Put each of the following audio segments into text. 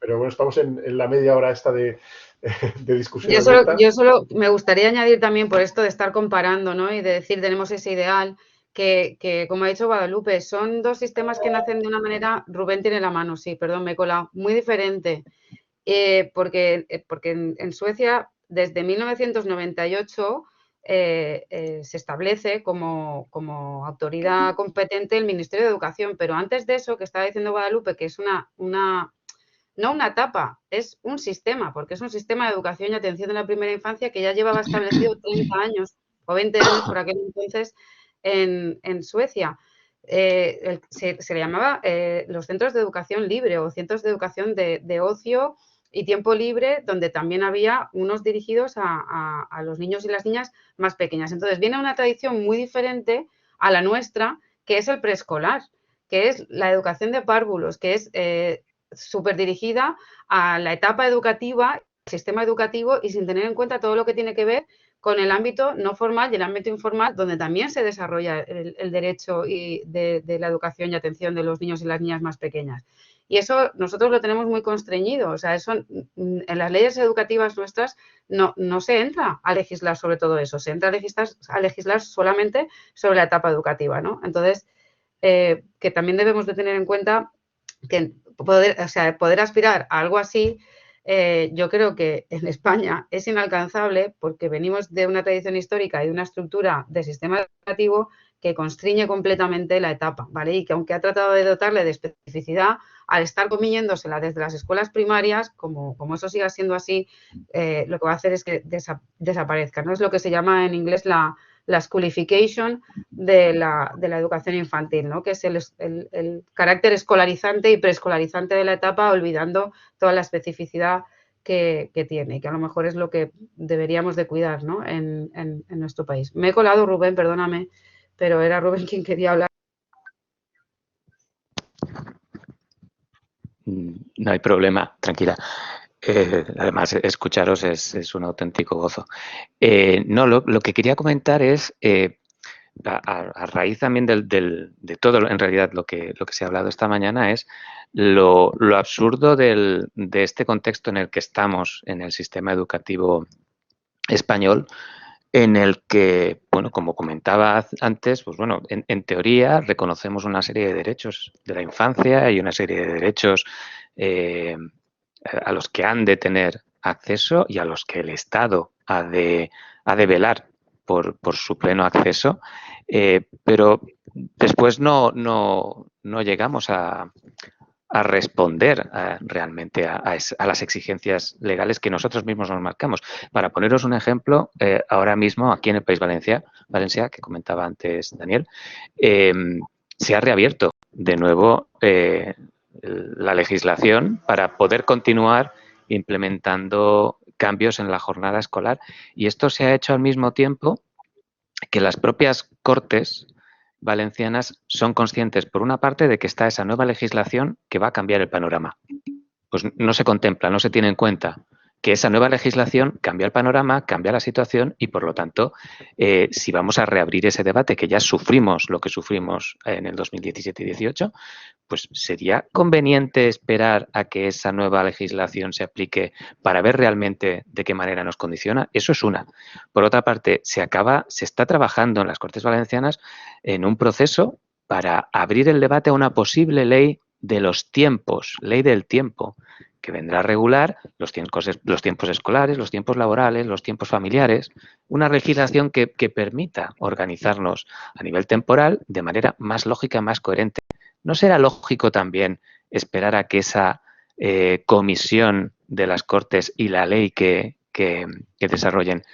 pero bueno, estamos en la media hora esta de, de discusión Yo abierta. solo me gustaría añadir también por esto de estar comparando, ¿no? Y de decir, tenemos ese ideal, como ha dicho Guadalupe, son dos sistemas que nacen de una manera, Rubén tiene la mano, sí, perdón, me he colado, muy diferente. Porque en Suecia, desde 1998, se establece como autoridad competente el Ministerio de Educación, pero antes de eso, que estaba diciendo Guadalupe, que es no una etapa, es un sistema, porque es un sistema de educación y atención de la primera infancia que ya llevaba establecido 30 años o 20 años por aquel entonces en Suecia. Se le llamaba los centros de educación libre o centros de educación de ocio y tiempo libre, donde también había unos dirigidos a los niños y las niñas más pequeñas. Entonces, viene una tradición muy diferente a la nuestra, que es el preescolar, que es la educación de párvulos, que es súper dirigida a la etapa educativa, al sistema educativo y sin tener en cuenta todo lo que tiene que ver con el ámbito no formal y el ámbito informal, donde también se desarrolla el derecho de la educación y atención de los niños y las niñas más pequeñas. Y eso nosotros lo tenemos muy constreñido. O sea, eso en las leyes educativas nuestras no se entra a legislar sobre todo eso, se entra a legislar solamente sobre la etapa educativa, ¿no? Entonces, que también debemos de tener en cuenta que poder aspirar a algo así, yo creo que en España es inalcanzable porque venimos de una tradición histórica y de una estructura de sistema educativo que constriñe completamente la etapa, ¿vale? Y que aunque ha tratado de dotarle de especificidad, al estar comiéndosela desde las escuelas primarias, como eso siga siendo así, lo que va a hacer es que desaparezca, ¿no? Es lo que se llama en inglés la schoolification de la educación infantil, ¿no? Que es el carácter escolarizante y preescolarizante de la etapa, olvidando toda la especificidad que tiene, que a lo mejor es lo que deberíamos de cuidar, ¿no? en nuestro país. Me he colado, Rubén, perdóname, pero era Rubén quien quería hablar. No hay problema, tranquila. Además, escucharos es un auténtico gozo. No, lo que quería comentar es, a raíz también de todo, en realidad, lo que se ha hablado esta mañana es lo absurdo de este contexto en el que estamos en el sistema educativo español, en el que, bueno, como comentaba antes, pues bueno, en teoría reconocemos una serie de derechos de la infancia y una serie de derechos a los que han de tener acceso y a los que el Estado ha de velar por su pleno acceso, pero después no llegamos a responder realmente a las exigencias legales que nosotros mismos nos marcamos. Para poneros un ejemplo, ahora mismo aquí en el País Valencia, que comentaba antes Daniel, se ha reabierto de nuevo la legislación para poder continuar implementando cambios en la jornada escolar. Y esto se ha hecho al mismo tiempo que las propias Cortes valencianas son conscientes, por una parte, de que está esa nueva legislación que va a cambiar el panorama. Pues no se contempla, no se tiene en cuenta que esa nueva legislación cambia el panorama, cambia la situación y, por lo tanto, si vamos a reabrir ese debate, que ya sufrimos lo que sufrimos en el 2017 y 18, pues sería conveniente esperar a que esa nueva legislación se aplique para ver realmente de qué manera nos condiciona. Eso es una. Por otra parte, se está trabajando en las Cortes Valencianas en un proceso para abrir el debate a una posible ley de los tiempos, ley del tiempo, que vendrá a regular los tiempos escolares, los tiempos laborales, los tiempos familiares, una legislación que permita organizarnos a nivel temporal de manera más lógica, más coherente. ¿No será lógico también esperar a que esa comisión de las Cortes y la ley que desarrollen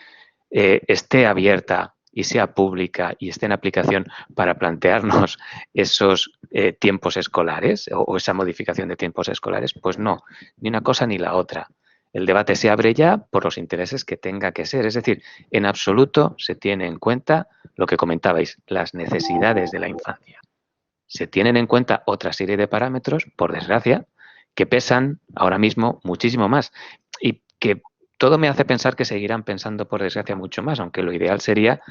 esté abierta y sea pública y esté en aplicación para plantearnos esos tiempos escolares o esa modificación de tiempos escolares? Pues no, ni una cosa ni la otra. El debate se abre ya por los intereses que tenga que ser. Es decir, en absoluto se tiene en cuenta lo que comentabais, las necesidades de la infancia. Se tienen en cuenta otra serie de parámetros, por desgracia, que pesan ahora mismo muchísimo más y que todo me hace pensar que seguirán pensando, por desgracia, mucho más, aunque lo ideal sería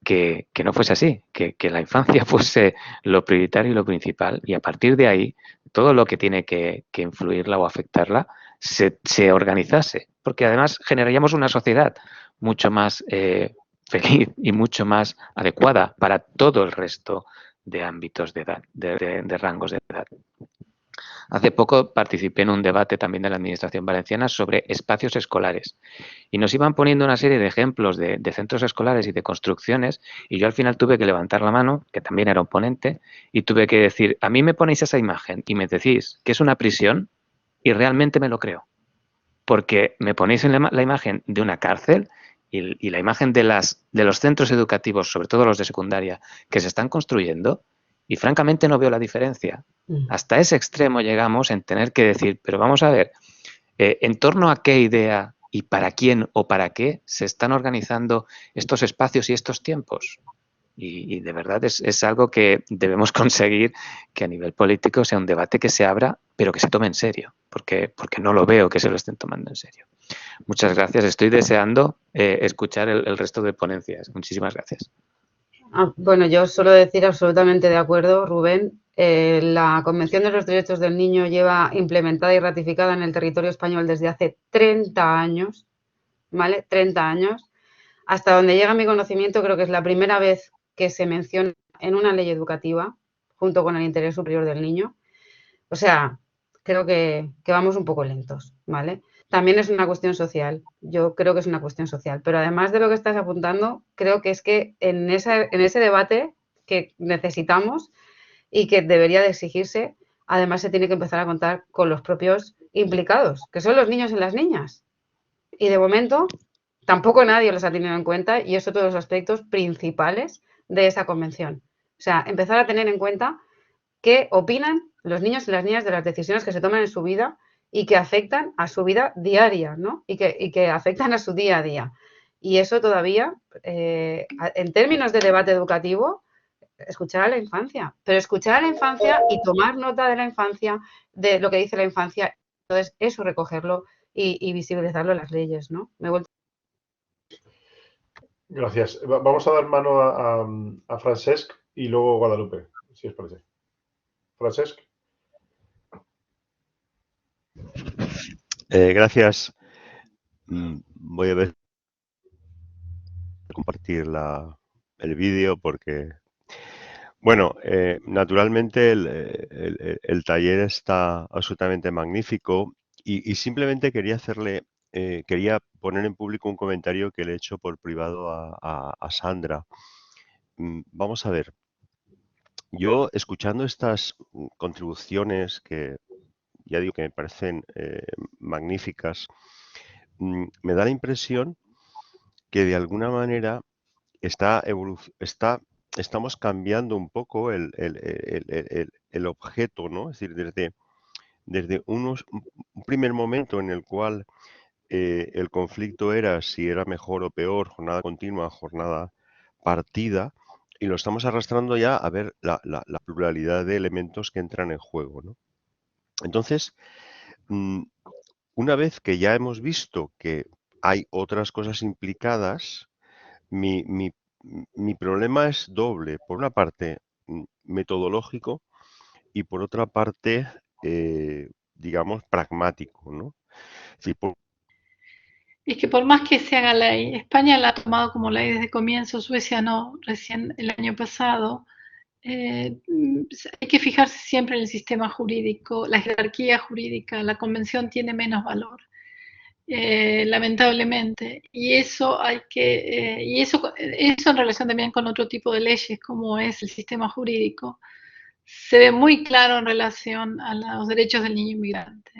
que no fuese así, que la infancia fuese lo prioritario y lo principal, y a partir de ahí, todo lo que tiene que influirla o afectarla se organizase, porque además generaríamos una sociedad mucho más feliz y mucho más adecuada para todo el resto de ámbitos de edad, de rangos de edad. Hace poco participé en un debate también de la Administración valenciana sobre espacios escolares y nos iban poniendo una serie de ejemplos de centros escolares y de construcciones y yo al final tuve que levantar la mano, que también era un ponente, y tuve que decir, a mí me ponéis esa imagen y me decís que es una prisión y realmente me lo creo, porque me ponéis en la imagen de una cárcel y la imagen de los centros educativos, sobre todo los de secundaria, que se están construyendo y francamente no veo la diferencia. Hasta ese extremo llegamos en tener que decir, pero vamos a ver, ¿en torno a qué idea y para quién o para qué se están organizando estos espacios y estos tiempos? Y de verdad es algo que debemos conseguir que a nivel político sea un debate que se abra, pero que se tome en serio, porque no lo veo que se lo estén tomando en serio. Muchas gracias. Estoy deseando escuchar el resto de ponencias. Muchísimas gracias. Bueno, yo suelo decir absolutamente de acuerdo, Rubén. La Convención de los Derechos del Niño lleva implementada y ratificada en el territorio español desde hace 30 años, ¿vale? 30 años. Hasta donde llega mi conocimiento, creo que es la primera vez que se menciona en una ley educativa, junto con el interés superior del niño. O sea, creo que vamos un poco lentos, ¿vale? También es una cuestión social, yo creo que es una cuestión social, pero además de lo que estás apuntando, creo que es que en ese debate que necesitamos y que debería de exigirse, además se tiene que empezar a contar con los propios implicados, que son los niños y las niñas. Y de momento tampoco nadie los ha tenido en cuenta y es otro de los aspectos principales de esa convención. O sea, empezar a tener en cuenta qué opinan los niños y las niñas de las decisiones que se toman en su vida y que afectan a su vida diaria, ¿no? Y que afectan a su día a día. Y eso todavía, en términos de debate educativo, escuchar a la infancia, pero escuchar a la infancia y tomar nota de la infancia, de lo que dice la infancia, entonces eso recogerlo y visibilizarlo en las leyes, ¿no? Me he vuelto. Gracias. Vamos a dar mano a Francesc y luego Guadalupe, si os parece. Francesc. Gracias. Voy a ver compartir el vídeo porque, bueno, naturalmente el taller está absolutamente magnífico y simplemente quería quería poner en público un comentario que le he hecho por privado a Sandra. Vamos a ver. Yo, escuchando estas contribuciones que ya digo que me parecen magníficas, me da la impresión que de alguna manera estamos cambiando un poco el objeto, ¿no? Es decir, desde un primer momento en el cual el conflicto era si era mejor o peor, jornada continua, jornada partida, y lo estamos arrastrando ya a ver la pluralidad de elementos que entran en juego, ¿no? Entonces, una vez que ya hemos visto que hay otras cosas implicadas, mi problema es doble. Por una parte, metodológico y por otra parte, digamos, pragmático, ¿no? Sí, Es que por más que se haga ley, España la ha tomado como ley desde el comienzo, Suecia no, recién el año pasado. Hay que fijarse siempre en el sistema jurídico, la jerarquía jurídica, la convención tiene menos valor, lamentablemente, y eso eso en relación también con otro tipo de leyes como es el sistema jurídico, se ve muy claro en relación a los derechos del niño inmigrante,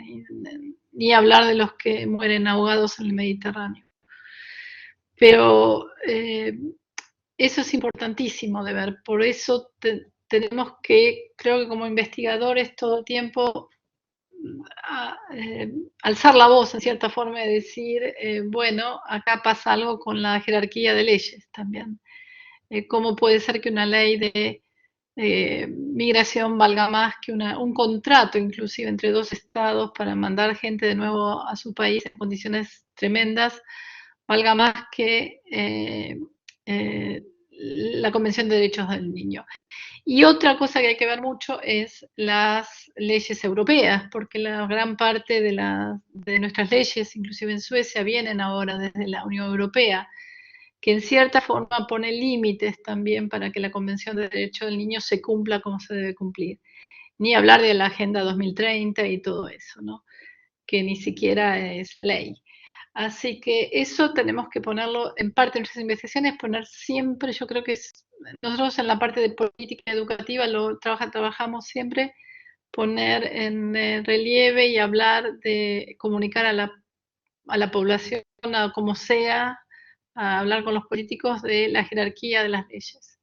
ni hablar de los que mueren ahogados en el Mediterráneo. Pero eso es importantísimo de ver, por eso tenemos que, creo que como investigadores todo el tiempo, alzar la voz en cierta forma y decir, bueno, acá pasa algo con la jerarquía de leyes también. ¿Cómo puede ser que una ley de migración valga más que un contrato inclusive entre dos estados para mandar gente de nuevo a su país en condiciones tremendas, valga más que la Convención de Derechos del Niño. Y otra cosa que hay que ver mucho es las leyes europeas, porque la gran parte de nuestras leyes, inclusive en Suecia, vienen ahora desde la Unión Europea, que en cierta forma pone límites también para que la Convención de Derechos del Niño se cumpla como se debe cumplir. Ni hablar de la Agenda 2030 y todo eso, ¿no? Que ni siquiera es ley. Así que eso tenemos que ponerlo en parte de nuestras investigaciones, poner siempre, yo creo que nosotros en la parte de política educativa trabajamos siempre, poner en relieve y hablar de comunicar a la población, a como sea, a hablar con los políticos de la jerarquía de las leyes,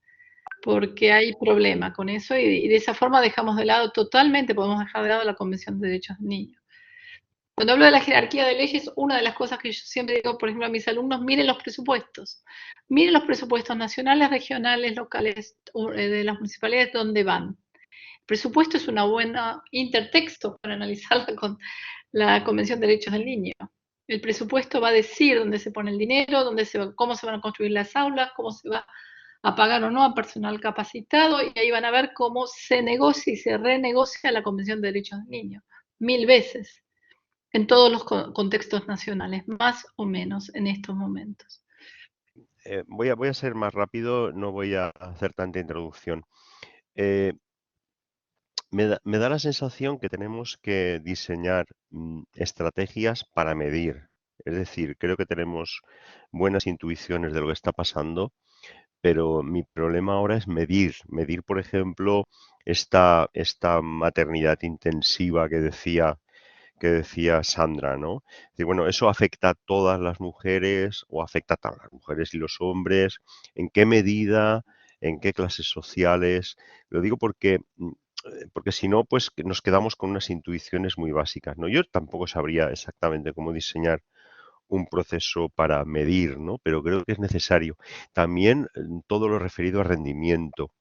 porque hay problema con eso y de esa forma dejamos de lado totalmente, podemos dejar de lado la Convención de Derechos del Niño. Cuando hablo de la jerarquía de leyes, una de las cosas que yo siempre digo, por ejemplo, a mis alumnos, miren los presupuestos nacionales, regionales, locales, de las municipalidades, ¿dónde van? El presupuesto es una buena intertexto para analizarla con la Convención de Derechos del Niño. El presupuesto va a decir dónde se pone el dinero, cómo se van a construir las aulas, cómo se va a pagar o no a personal capacitado, y ahí van a ver cómo se negocia y se renegocia la Convención de Derechos del Niño, 1000 veces, en todos los contextos nacionales, más o menos en estos momentos. Voy a ser más rápido, no voy a hacer tanta introducción. Me da la sensación que tenemos que diseñar estrategias para medir. Es decir, creo que tenemos buenas intuiciones de lo que está pasando, pero mi problema ahora es medir. Medir, por ejemplo, esta maternidad intensiva que decía Sandra, ¿no? Bueno, eso afecta a todas las mujeres o afecta a todas las mujeres y los hombres. ¿En qué medida? ¿En qué clases sociales? Lo digo porque si no, pues nos quedamos con unas intuiciones muy básicas, ¿no? Yo tampoco sabría exactamente cómo diseñar un proceso para medir, ¿no? Pero creo que es necesario. También todo lo referido a rendimiento.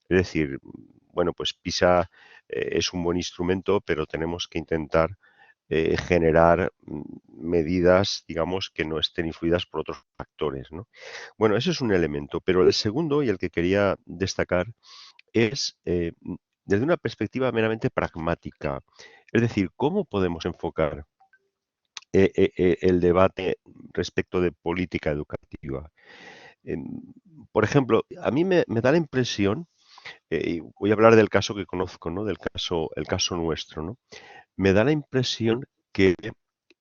Es decir, bueno, pues PISA es un buen instrumento, pero tenemos que intentar generar medidas, digamos, que no estén influidas por otros factores, ¿no? Bueno, ese es un elemento, pero el segundo y el que quería destacar es desde una perspectiva meramente pragmática. Es decir, ¿cómo podemos enfocar el debate respecto de política educativa? Por ejemplo, a mí me da la impresión, y voy a hablar del caso que conozco, ¿no? El caso nuestro, ¿no? Me da la impresión que,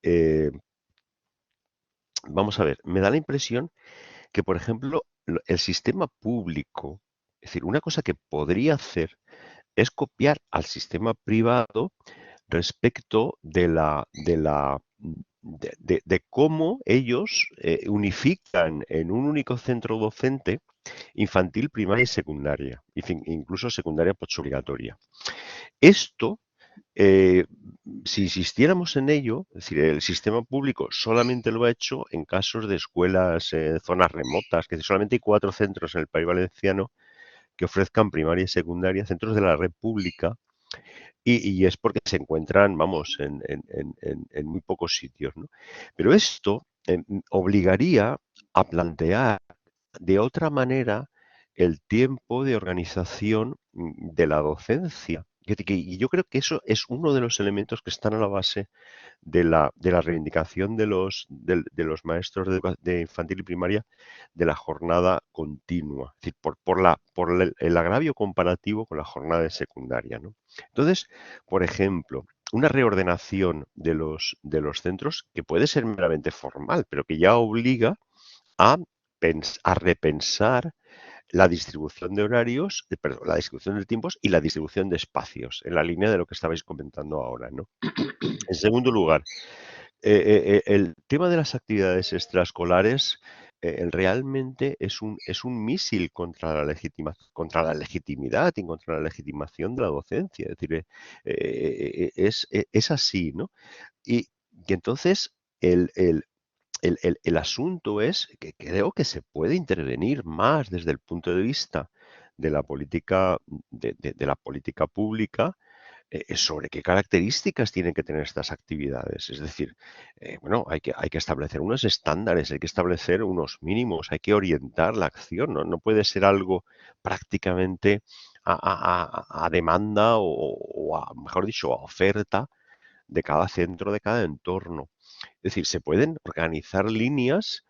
eh, vamos a ver, me da la impresión que, por ejemplo, el sistema público, es decir, una cosa que podría hacer es copiar al sistema privado respecto de cómo ellos unifican en un único centro docente infantil, primaria y secundaria, incluso secundaria postobligatoria. Esto, eh, si insistiéramos en ello, es decir, el sistema público solamente lo ha hecho en casos de escuelas, zonas remotas, que solamente hay 4 centros en el País Valenciano que ofrezcan primaria y secundaria, centros de la red pública, y es porque se encuentran, vamos, en muy pocos sitios, ¿no? Pero esto obligaría a plantear de otra manera el tiempo de organización de la docencia. Y yo creo que eso es uno de los elementos que están a la base de la reivindicación de los maestros de infantil y primaria de la jornada continua, es decir, por el agravio comparativo con la jornada de secundaria, ¿no? Entonces, por ejemplo, una reordenación de los centros que puede ser meramente formal, pero que ya obliga a repensar la distribución de horarios, perdón, la distribución de tiempos y la distribución de espacios, en la línea de lo que estabais comentando ahora, ¿no? En segundo lugar, el tema de las actividades extraescolares realmente es un mísil contra contra la legitimidad y contra la legitimación de la docencia. Es decir, es así, ¿no? Y entonces el asunto es que creo que se puede intervenir más desde el punto de vista de la política, de la política pública, sobre qué características tienen que tener estas actividades. Es decir, bueno, hay que establecer unos estándares, hay que establecer unos mínimos, hay que orientar la acción, ¿no? No puede ser algo prácticamente a demanda mejor dicho, a oferta de cada centro, de cada entorno. Es decir, se pueden organizar líneas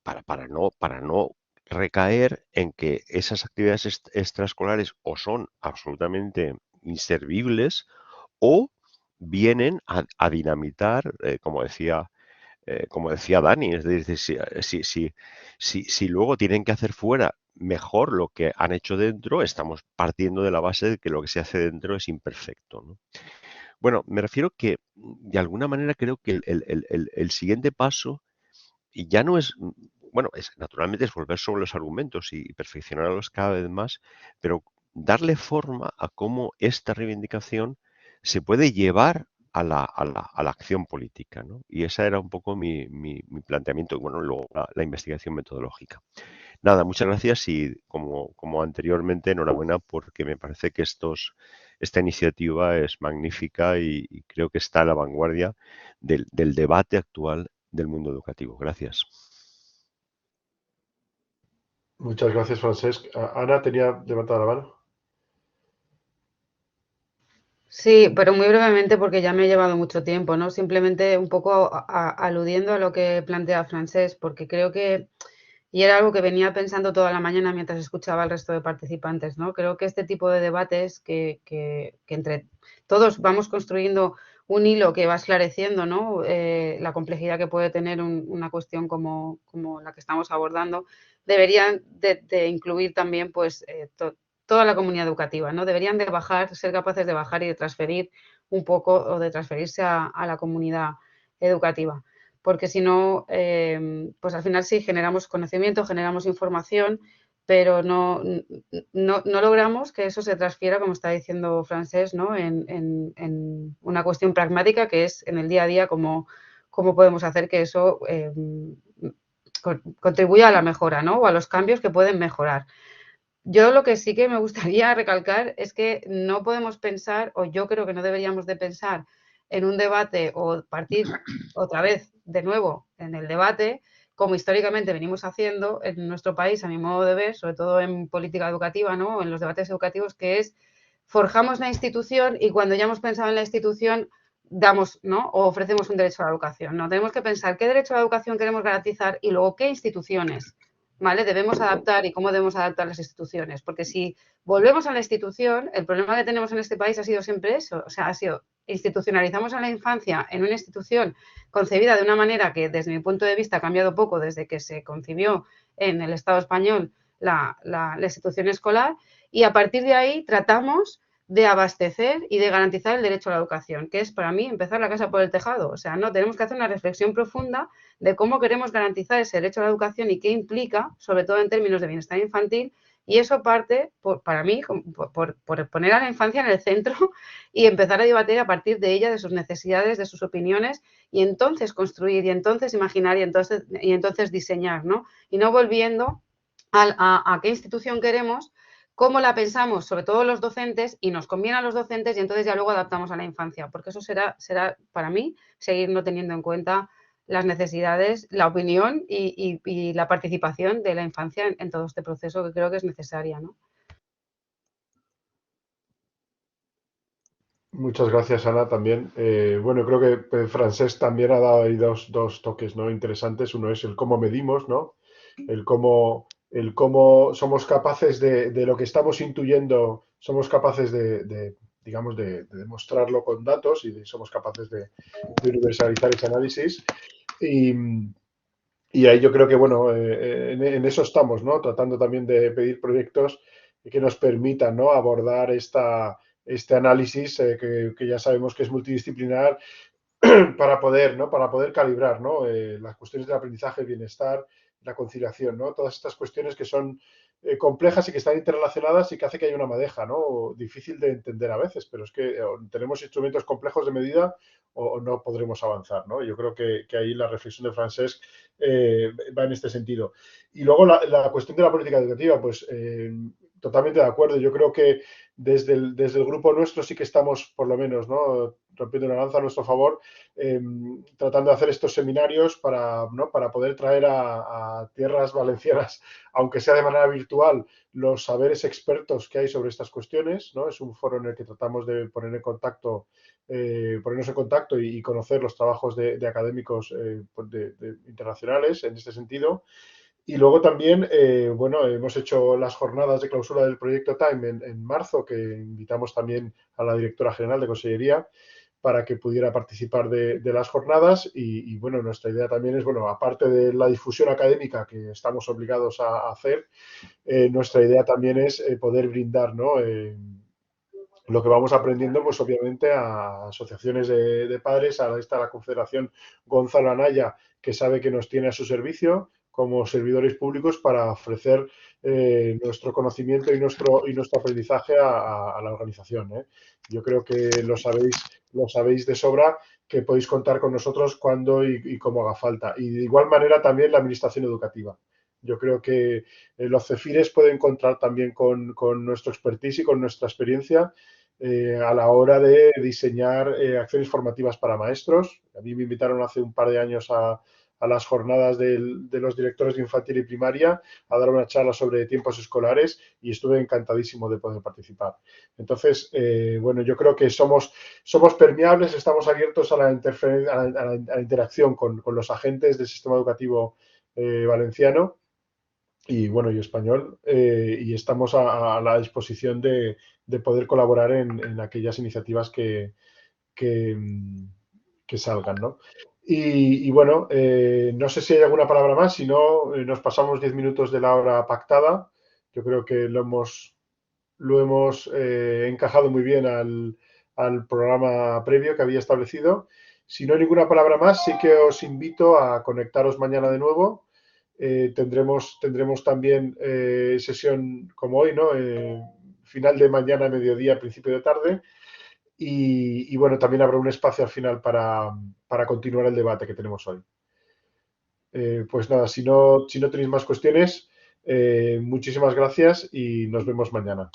para no recaer en que esas actividades extraescolares o son absolutamente inservibles o vienen a dinamitar, como decía Dani, es decir, si luego tienen que hacer fuera mejor lo que han hecho dentro, estamos partiendo de la base de que lo que se hace dentro es imperfecto, ¿no? Bueno, me refiero que de alguna manera creo que el siguiente paso y ya no es, bueno, naturalmente es volver sobre los argumentos y perfeccionarlos cada vez más, pero darle forma a cómo esta reivindicación se puede llevar a la acción política, ¿no? Y ese era un poco mi planteamiento y, bueno, luego la investigación metodológica. Nada, muchas gracias y como anteriormente, enhorabuena porque me parece que esta iniciativa es magnífica y creo que está a la vanguardia del debate actual del mundo educativo. Gracias. Muchas gracias, Francesc. Ana tenía levantada la mano. Sí, pero muy brevemente porque ya me he llevado mucho tiempo, ¿no? Simplemente un poco aludiendo a lo que plantea Francesc, porque creo que, y era algo que venía pensando toda la mañana mientras escuchaba al resto de participantes, ¿no? Creo que este tipo de debates que entre todos vamos construyendo un hilo que va esclareciendo, ¿no? La complejidad que puede tener una cuestión como la que estamos abordando, deberían de incluir también, pues, toda la comunidad educativa, ¿no? Deberían de bajar, ser capaces de bajar y de transferir un poco o de transferirse a la comunidad educativa. Porque si no, pues al final sí generamos conocimiento, generamos información, pero no logramos que eso se transfiera, como está diciendo Francesc, ¿no? En una cuestión pragmática que es en el día a día cómo podemos hacer que eso contribuya a la mejora, ¿no? O a los cambios que pueden mejorar. Yo lo que sí que me gustaría recalcar es que no podemos pensar, o yo creo que no deberíamos de pensar en un debate o partir otra vez de nuevo en el debate, como históricamente venimos haciendo en nuestro país, a mi modo de ver, sobre todo en política educativa, ¿no? En los debates educativos, que es forjamos la institución y cuando ya hemos pensado en la institución damos, ¿no? O ofrecemos un derecho a la educación. No, tenemos que pensar qué derecho a la educación queremos garantizar y luego qué instituciones, ¿vale? Debemos adaptar y cómo debemos adaptar las instituciones. Porque si volvemos a la institución, el problema que tenemos en este país ha sido siempre eso. O sea, ha sido institucionalizamos a la infancia en una institución concebida de una manera que, desde mi punto de vista, ha cambiado poco desde que se concibió en el Estado español la institución escolar y a partir de ahí tratamos de abastecer y de garantizar el derecho a la educación, que es para mí empezar la casa por el tejado. O sea, no tenemos que hacer una reflexión profunda de cómo queremos garantizar ese derecho a la educación y qué implica, sobre todo en términos de bienestar infantil, y eso parte, para mí, por poner a la infancia en el centro y empezar a debatir a partir de ella, de sus necesidades, de sus opiniones, y entonces construir, y entonces imaginar, y entonces diseñar, ¿no? Y no volviendo a qué institución queremos, cómo la pensamos, sobre todo los docentes, y nos conviene a los docentes, y entonces ya luego adaptamos a la infancia, porque eso será para mí, seguir no teniendo en cuenta las necesidades, la opinión y la participación de la infancia en todo este proceso que creo que es necesaria, ¿no? Muchas gracias, Ana, también. Bueno, creo que Francesc también ha dado ahí dos toques, ¿no? Interesantes. Uno es el cómo medimos, ¿no? El cómo somos capaces de lo que estamos intuyendo, somos capaces digamos, de demostrarlo con datos y somos capaces de universalizar ese análisis. Y ahí yo creo que, bueno, en eso estamos, ¿no? Tratando también de pedir proyectos que nos permitan, ¿no? Abordar este análisis que ya sabemos que es multidisciplinar para poder, ¿no? Para poder calibrar, ¿no? Las cuestiones del aprendizaje, el bienestar, la conciliación, ¿no? Todas estas cuestiones que son complejas y que están interrelacionadas y que hace que haya una madeja, ¿no? Difícil de entender a veces, pero es que tenemos instrumentos complejos de medida o no podremos avanzar, ¿no? Yo creo que ahí la reflexión de Francesc va en este sentido. Y luego la cuestión de la política educativa, pues totalmente de acuerdo. Yo creo que desde el grupo nuestro sí que estamos, por lo menos, ¿no?, rompiendo una lanza a nuestro favor, tratando de hacer estos seminarios para, ¿no?, para poder traer a tierras valencianas, aunque sea de manera virtual, los saberes expertos que hay sobre estas cuestiones, ¿no? Es un foro en el que tratamos de poner en contacto, ponernos en contacto y conocer los trabajos de académicos pues internacionales en este sentido. Y luego también, bueno, hemos hecho las jornadas de clausura del proyecto Time en marzo, que invitamos también a la directora general de Consellería para que pudiera participar de las jornadas. Y, bueno, nuestra idea también es, bueno, aparte de la difusión académica que estamos obligados a hacer, nuestra idea también es poder brindar, ¿no?, lo que vamos aprendiendo, pues obviamente a asociaciones de padres, a la Confederación Gonzalo Anaya, que sabe que nos tiene a su servicio como servidores públicos para ofrecer nuestro conocimiento y nuestro aprendizaje a la organización, ¿eh? Yo creo que lo sabéis de sobra, que podéis contar con nosotros cuando y como haga falta. Y de igual manera también la administración educativa. Yo creo que los CEFIRES pueden contar también con nuestro expertise y con nuestra experiencia a la hora de diseñar acciones formativas para maestros. A mí me invitaron hace un par de años a las jornadas de los directores de infantil y primaria a dar una charla sobre tiempos escolares y estuve encantadísimo de poder participar. Entonces, bueno, yo creo que somos permeables, estamos abiertos a la interacción con los agentes del sistema educativo valenciano y, bueno, y español, y estamos a la disposición de poder colaborar en aquellas iniciativas que, que salgan, ¿no? Y bueno, no sé si hay alguna palabra más, si no, nos pasamos 10 minutos de la hora pactada. Yo creo que lo hemos encajado muy bien al programa previo que había establecido. Si no hay ninguna palabra más, sí que os invito a conectaros mañana de nuevo. Tendremos también sesión como hoy, ¿no? Final de mañana, mediodía, principio de tarde. Y bueno, también habrá un espacio al final para continuar el debate que tenemos hoy. Pues nada, si no tenéis más cuestiones, muchísimas gracias y nos vemos mañana.